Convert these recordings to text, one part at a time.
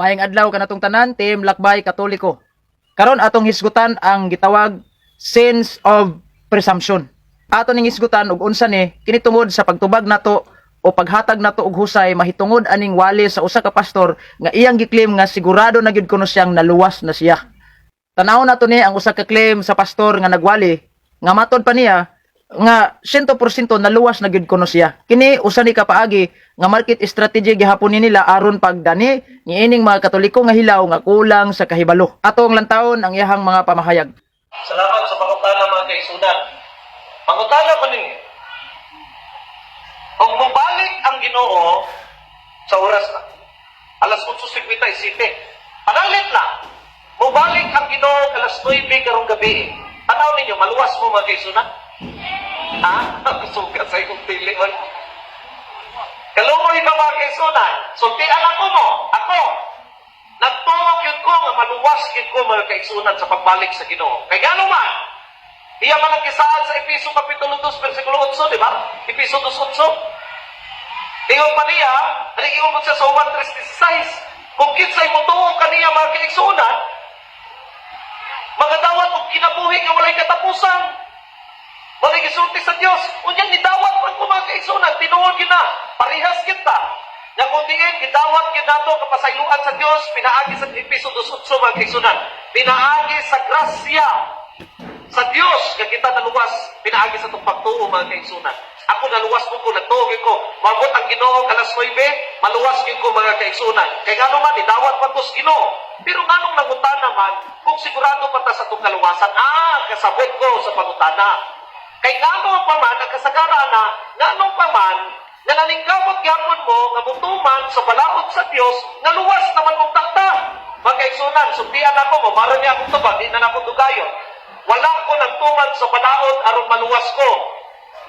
Maayong adlaw kanatong tanan, Team Lakbay Katoliko. Karon atong hisgutan ang gitawag sins of presumption. Ato ning hisgutan og unsa ni kini tungod sa pagtubag nato o paghatag nato og husay mahitungod aning wali sa usa ka pastor nga iyang giklaim nga sigurado na gyud kuno siyang naluwas na siya. Tanaw nato ni ang usa ka claim sa pastor nga nagwali nga matud pa niya nga 100% naluwas na gyud kuno siya. Kini usa ni kapaagi nga market strategy gihapon ni nila aron pagdani niining mga Katoliko nga hilaw nga kulang sa kahibalo. Atong lantawon ang iyahang mga pamahayag. Salamat sa pangutana mga kaisunan. Pangutana ko ninyo. Kung mabalik ang Ginoo sa oras na, alas 8:57, panalit na, mabalik ang Ginoo alas 9 karong gabi. Tanaw ninyo, maluwas mo mga kaisunan? Ha? Sugat sa ikong pili man. Kalumoy ka mga kaisunan. Sultian ako mo. Ako. Nagtuwag yun ko nga maluwas yun ko mga kaisunan sa pagbalik sa Ginoo. Kaya gano man? Iya man ang kisaan sa Episo Kapitulo 2, versikulo 8, di ba? Episo 2:8. Ingon pa niya, ingon mo siya sa 1:3:16. Kung kinsay mo tuo kaniya mga kaisunan, mga dawat og kinabuhi nga walay katapusan. Walay gisulti sa Dios. Unyang gidawat man ko mga kaisunan, tinuod gyud na. Parehas kita. Nga kung diin, gidawat gyud nato kapasayloan sa Dios, pinaagi sa Episo 2:8 mga kaisunan. Pinaagi sa grasya sa Dios nga kita naluwas, pinaagi sa itong pagtuo mga kaisunan. Ako naluwas mo ko, nagtuog ko. Mabot ang Ginoo alas 9, maluwas ko mga kaisunan. Kaya nga naman, idawat pa ko sa Ginoo. Pero nganong nangutan naman, kung sigurado pa ta sa itong kaluwasan, kasabot ko sa pangutana. Kaya nganong pa man, ang kasagara na, nganong pa man, nga naningkamot gyapon mo, nga mutuman sa balaod sa Dios, nga luwas naman mong takta. Mga kaisunan, sundian ako, mabaro niya akong tubag, di na ako dugayon. Wala ko nagtuman sa balaod aron maluwas ko.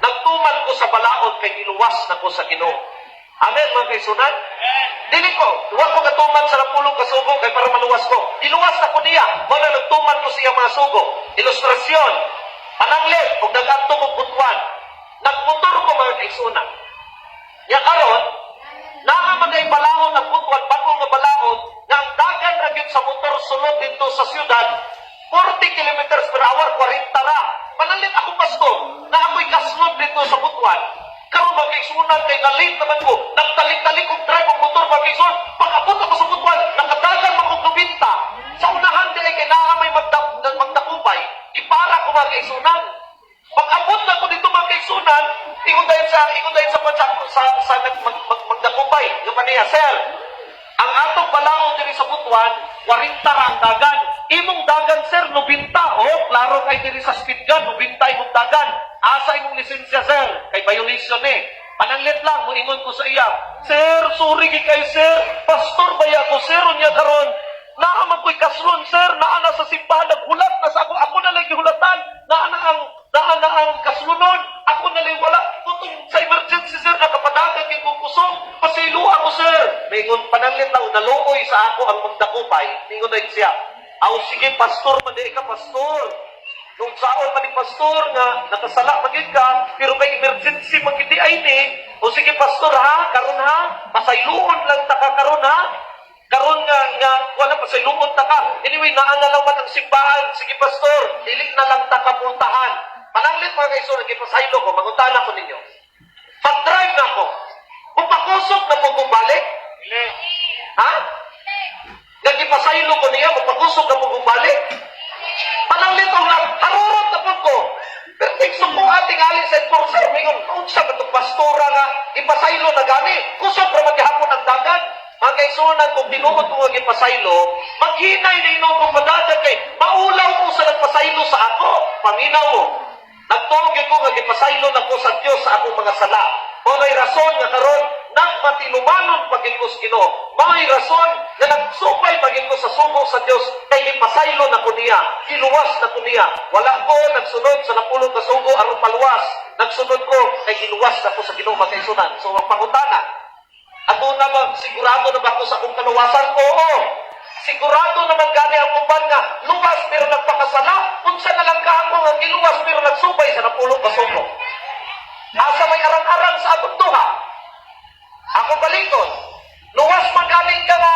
Nagtuman ko sa balaod kay giluwas na ko sa Ginoo. Amen mga kaisunan? Dili ko, huwag ko katuman sa 10 kasugo kay para maluwas ko. Diluwas na ko niya. Wala nagtuman ko siya mga sugo. Ilustrasyon. Pananglit, kung nag-atong og butuan. Nagmotor ko mga kaisunan. Ya karon, nakamagay balaod ng butuan, bagong nga balaod, nga ang dagan ra gyud sa motor sulod dito sa syudad, 40 kilometers per hour, 40 ra. Panalit ako, pastor, na ako'y kasunod dito sa butuan. Karoon magkaisunan kay nalit naman ko. Nagtalik-talik kong drive ang motor magkaisunan. Pag-abot ako sa butuan, nakadagan makong 90. Sa unahan di ay kailangan may magdakubay. Ipara ko magkaisunan. Pag-abot na ko dito magkaisunan, ingon dahil sa magdakubay. Yung maniya, sir, ang atong balaod diri sa butuan, 40 ra ang dagan. Imong dagan, sir, 90. Klaro kay diri sa speed gun, 90 imong dagan. Asa imong lisensya, sir? Kay violation Pananglit lang, muingon ko sa iya, sir, sorry kay sir. Pastor baya ko, sir, unya karon. Naaman ko'y kasron, sir. Naana sa simbahan, naghulat na sa ako. Ako na lang gihulatan. Naana ang kaslunon. Ako na lang wala. Tutong sa emergency, sir, nakapadagan kay kong kusong. Pasiluha ko, sir. Mingon, pananglit lang, naluoy sa ako ang magdakupay. Mingon na siya. Aw, sige, pastor, madi ka, pastor. Nung saon man ni pastor nga, nakasala magid ka, pero may emergency magindi ay ni. O sige, pastor, ha? Karon ha? Pasayluon lang ta ka karon ha? Karon nga wala pasayluon ta ka. Anyway, naana lang man ang simbahan. Sige, pastor, dili na lang ta kapuntahan. Pananglit mga kaisor, nagipasaylo ko, mangutana ko ninyo. Pag-drive na ko, kung pakusok na po kong balik? Ha? Nagipasaylo ko niya, kung pakusok na po kong balik? Pananglit ko lang, harurot na po ko. Pero tigso ko ating alis sa enforcer, mingon, unsa ba itong pastora nga, ipasaylo na gani, kusok na maghihapon ang dagan. Mga kaisunan, kung tinuod ko ang ipasaylo, maghinay na inon kong madadag kay, maulaw ko sa nagpasaylo sa ako. Paminaw mo. Nagtugin ko nga ipasaylo na ko sa Diyos sa akong mga sala. May rason nga karon nagmatilumanon paging ko sa Ginoo. May rason nga nagsupay paging ko sa sugo sa Dios kay ipasaylo na ko niya, giluwas na ko niya. Wala ko nagsunod sa 10 ka sugo aron maluwas. Nagsunod ko kay giluwas na ko sa Ginoo mga kaisunan. So ang pangutana, ato na sigurado na ba ako sa akong kaluwasan? Oo. Sigurado naman gani ang uban nga luwas pero nagpakasala. Unsa na lang ka ako nga giluwas pero nagsubay sa 10 ka sugo. Asa may arang-arang sa atong duha. Ako balikon. Luwas magaling ka nga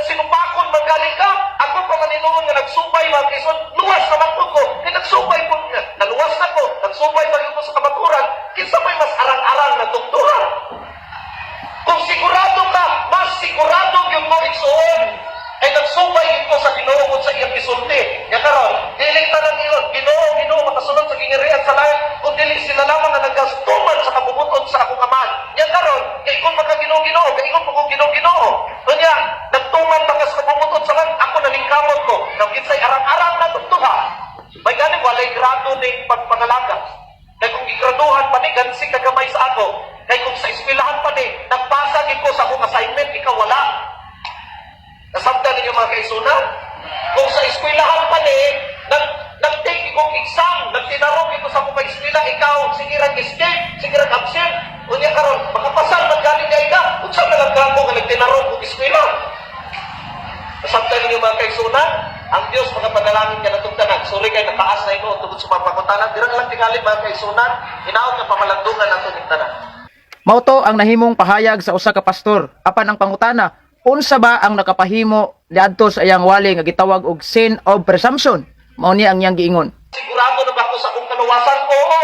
Sinupakon magaling ka. Ako pa maninuon nga nagsubay mga kaison. Luwas naman po ko. Kaya nagsubay po nga. Naluwas na ko. Nagsubay pa ko sa kamaturan. Kinsa may mas arang-arang na doktoran. Kung sigurado ka, mas sigurado yung mo igsuon. Ay nagsubay ko sa Ginoo sa iyang gisulti. Ya karon, dili ta nang iyon. Ginoo makasunod sa gingirian sa langit. Kung dili sila lamang na nagastuman sa kabubuton sa akong aman. Ya karon, kay kung Ginoo, kay ingon po kung Ginoo. Kunya, nagtuman pa ka sa kabubuton sa langit, ako nalingkamot ko. Nang kinsay arang-arang na tugtuha. May ganing walay grado ning pagpangalaga. Kay kung gigraduhan pa ni gansi kagamay sa ako. Kay kung sa eskwelahan pa ni nagpasa gid ko sa akong assignment, ikaw wala. Nasabtan ninyo mga kaisunan? Kung sa eskwelahan pa ni, nag-take ikong exam, nagtinarong ito sa mga eskwela, ikaw, sige rag-escape, sige rag-absent, kunya karon, makapasal, magaling na ika, kung saan na lang gamo nga nagtinarong kong eskwela? Nasabtan ninyo mga kaisunan? Ang Diyos, mga panalangin ka na tugtanan, sorry kay nakaas na ito, tungkol sa mga pangutanan, dirang lang tingali mga kaisunan, hinaot na pamalandungan na ito nigtanan. Mauto ang nahimong pahayag sa usa ka pastor. Apan ang pangutana, unsa ba ang nakapahimo niadto sa iyang wali nga gitawag og sin of presumption? Mao ni ang iyang giingon. Sigurado na ba ako sa akong kaluwasan? Oo.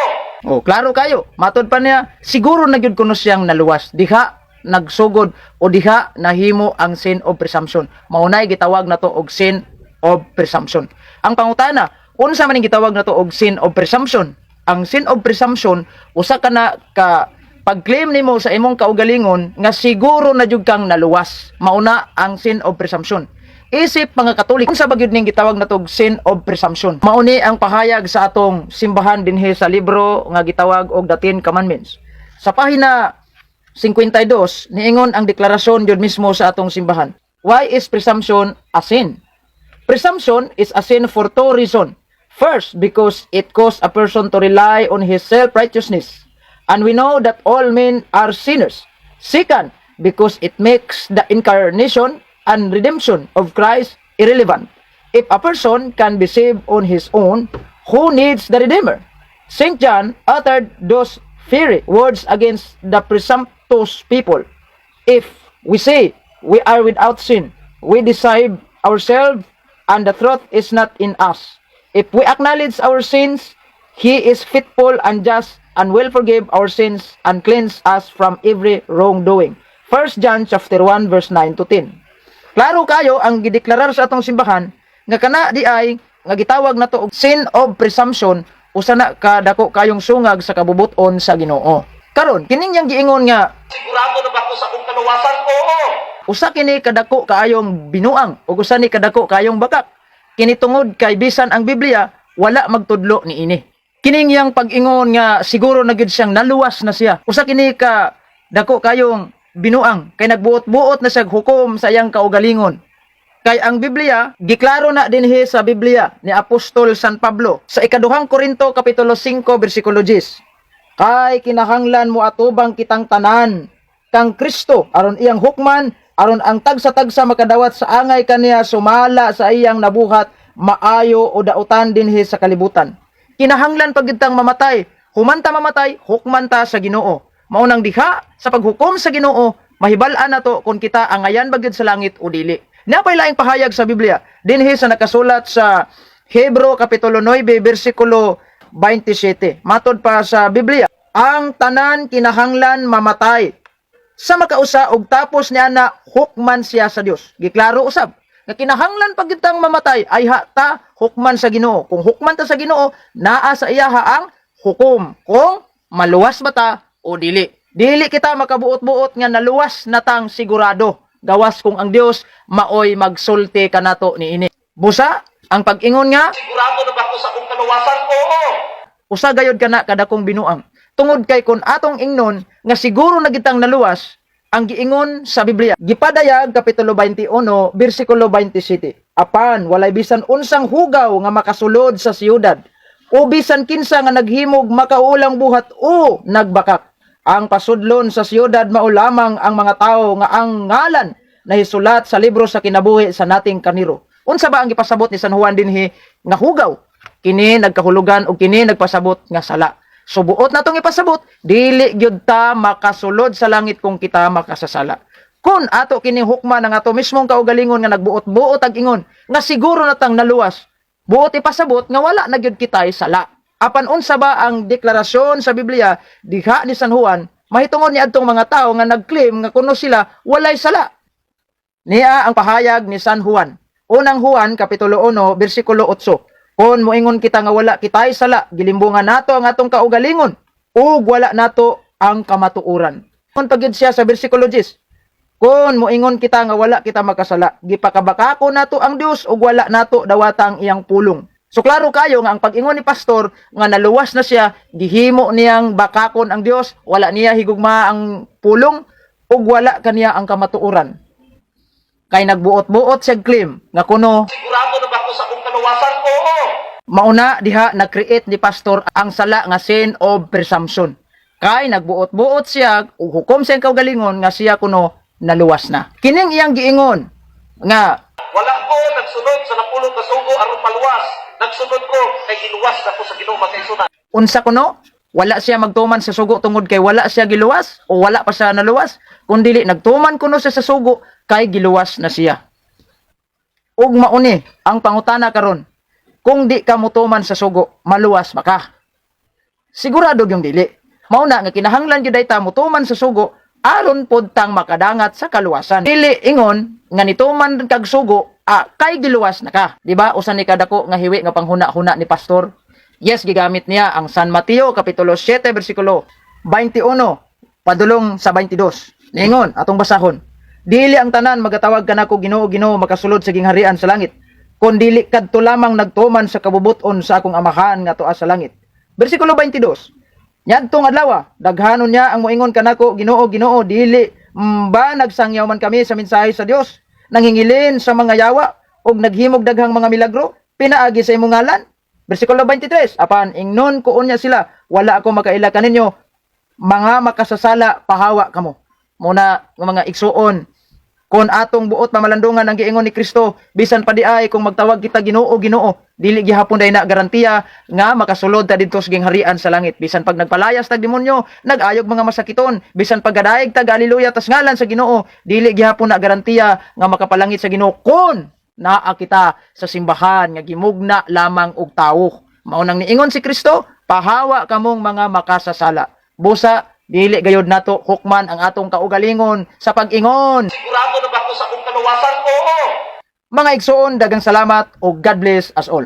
Oh, klaro kayo. Matod pa niya, siguro na gyud kuno siyang naluwas. Diha nagsugod o diha nahimo ang sin of presumption. Maunay gitawag nato og sin of presumption. Ang pangutana, unsa man ning gitawag nato og sin of presumption? Ang sin of presumption usa ka na ka pag-claim nimo sa imong kaugalingon nga siguro na jud kang naluwas. Mauna ang sin of presumption. Isip mga Katolik, unsa ba gyud ning gitawag natog sin of presumption? Mauni ang pahayag sa atong simbahan dinhi sa libro nga gitawag og The Ten Commandments. Sa pahina 52 niingon ang deklarasyon jud mismo sa atong simbahan. Why is presumption a sin? Presumption is a sin for two reasons. First, because it causes a person to rely on his self-righteousness. And we know that all men are sinners. Second, because it makes the incarnation and redemption of Christ irrelevant. If a person can be saved on his own, who needs the Redeemer? St. John uttered those fiery words against the presumptuous people. If we say we are without sin, we deceive ourselves and the truth is not in us. If we acknowledge our sins, He is faithful and just and will forgive our sins and cleanse us from every wrongdoing. 1 John chapter 1 verse 9 to 10. Klaro kayo ang gideklarar sa atong simbahan nga kana di ay nga gitawag nato og sin of presumption usa na kadako kayong sungag sa kabubuton sa Ginoo. Karon kining yang giingon nga sigurado na ba ako sa akong kaluwasan? Oo. Usa kini kadako kaayong binuang ug usa ni kadako kaayong bakak. Kini tungod kay bisan ang Biblia wala magtudlo niini. Kining yang pag-ingon nga siguro na gyud siyang naluwas na siya. Usa kini ka dako kayong binuang kay nagbuot-buot na siya hukom sa iyang kaugalingon. Kay ang Biblia giklaro na dinhi sa Biblia ni Apostol San Pablo sa ikaduhang Korinto kapitulo 5 bersikulo 10. Kay kinahanglan mo atubang kitang tanan kang Kristo aron iyang hukman aron ang tagsa-tagsa makadawat sa angay kaniya sumala sa iyang nabuhat maayo o dautan dinhi sa kalibutan. Kinahanglan pagitang mamatay, humanta mamatay, hukmanta sa Ginoo. Maunang diha sa paghukom sa Ginoo, mahibal-an nato kung kita angayan bagid sa langit o dili. Napay laing pahayag sa Biblia dinhi sa nakasulat sa Hebreo kapitulo 9 bersikulo 27. Matod pa sa Biblia, ang tanan kinahanglan mamatay. Sa makausa og tapos niya na hukman siya sa Dios. Giklaro usab nga kinahanglan pagitang mamatay ay ta hukman sa Ginoo. Kung hukman ta sa Ginoo, naa sa iyaha ang hukom. Kung maluwas ba ta o dili. Dili kita makabuot-buot nga naluwas na tang sigurado. Gawas kung ang Dios maoy magsulti kanato niini. Busa ang pag-ingon nga sigurado na ba ako sa akong kaluwasan? Oo. Usa gayud kana kadakong binuang. Tungod kay kun atong ingnon nga siguro na gitang naluwas, ang giingon sa Biblia, gipadayag kapitulo 21 bersikulo 27. Apan walay bisan unsang hugaw nga makasulod sa siyudad o bisan kinsa nga naghimog makaulang buhat o nagbakak. Ang pasudlon sa siyudad mao lamang ang mga tawo nga ang ngalan nahisulat sa libro sa kinabuhi sa nating kaniro. Unsa ba ang gipasabot ni San Juan dinhi nga hugaw? Kini nagkahulugan o kini nagpasabot nga sala. Subuot na itong ipasabot, dili gyud ta makasulod sa langit kung kita makasasala. Kun ato kini hukman ang ato mismong kaugalingon nga nagbuot-buot ag ingon nga siguro natang naluwas. Buot ipasabot nga wala na gyud kitay sala. Apan unsa ba ang deklarasyon sa Biblia diha ni San Juan mahitungod ni adtong mga tao nga nagclaim nga kuno sila walay sala. Niya ang pahayag ni San Juan. Unang Juan kapitulo 1 bersikulo 8. Kun moingon kita nga wala kitay sala, gilimbungan nato ang atong kaugalingon ug wala nato ang kamatuoran. Kun pagyud siya sa bersikulo 10. Kun moingon kita nga wala kita makasala, gipakabakako nato ang Dios ug wala nato dawatang iyang pulong. So klaro kayo nga ang pag-ingon ni pastor nga naluwas na siya, gihimo niyang bakakon ang Dios, wala niya higugma ang pulong ug wala kaniya ang kamatuoran. Kay nagbuot-buot siya claim nga kuno Sigurado na ba ako sa akong kaluwasan? Oo. mauna diha nag-create ni pastor ang sala nga sin of presumption. Kay nagbuot-buot siya ug hukom sa kaugalingon nga siya kuno naluwas na. Kining iyang giingon nga Wala ko nagsunod sa napulong ka sugo aron maluwas. Nagsunod ko kay giluwas na ko sa Ginoo makaisunan. unsa kuno wala siya magtuman sa sugo tungod kay wala siya giluwas o wala pa siya naluwas, kundi nagtuman kuno siya sa sugo kay giluwas na siya. Ug mauni ang pangutana karon, kung di ka mutuman sa sugo, maluwas ba ka? Sigurado yung dili. Mauna nga kinahanglan gyud ta mutuman sa sugo aron pod tang makadangat sa kaluwasan. Dili ingon nga nituman kag sugo, kay giluwas na ka. Di ba? Usa ni kadako nga hiwi nga panghuna-huna ni pastor. Yes, gigamit niya ang San Mateo kapitulo 7 bersikulo 21 padulong sa 22. Ningon atong basahon. Dili ang tanan magatawag kanako Ginoo Ginoo makasulod sa gingharian sa langit, kun dili kadto lamang nagtuman sa kabubuton sa akong amahan nga tuwa sa langit. Bersikulo 22. Nyadtong adlaw, daghanon niya ang moingon kanako Ginoo Ginoo, dili ba nagsangyaw man kami sa mensahe sa Dios, nangingilin sa mga yawa ug naghimog daghang mga milagro pinaagi sa imong ngalan? Bersikulo 23, apan ingnon ko unya sila, wala ako makaila kaninyo, mga makasasala pahawa kamo. Muna ng mga igsuon, kung atong buot pamalandungan ang giingon ni Kristo, bisan pa di ay kung magtawag kita Ginoo Ginoo, dili gihapon day na garantiya nga makasulod ta didto sa gingharian sa langit. Bisan pag nagpalayas tag demonyo, nagayog mga masakiton, bisan pag gadaig tag haleluya tas ngalan sa Ginoo, dili gihapon na garantiya nga makapalangit sa Ginoo kun naa kita sa simbahan nga gimugna lamang og tawo. Maunang niingon si Kristo, pahawa kamong mga makasasala. Busa dili gayud nato hukman ang atong kaugalingon sa pag-ingon. Sigurado na ba ako sa akong kaluwasan? Oo. Mga igsoon, dagang salamat o God bless us all.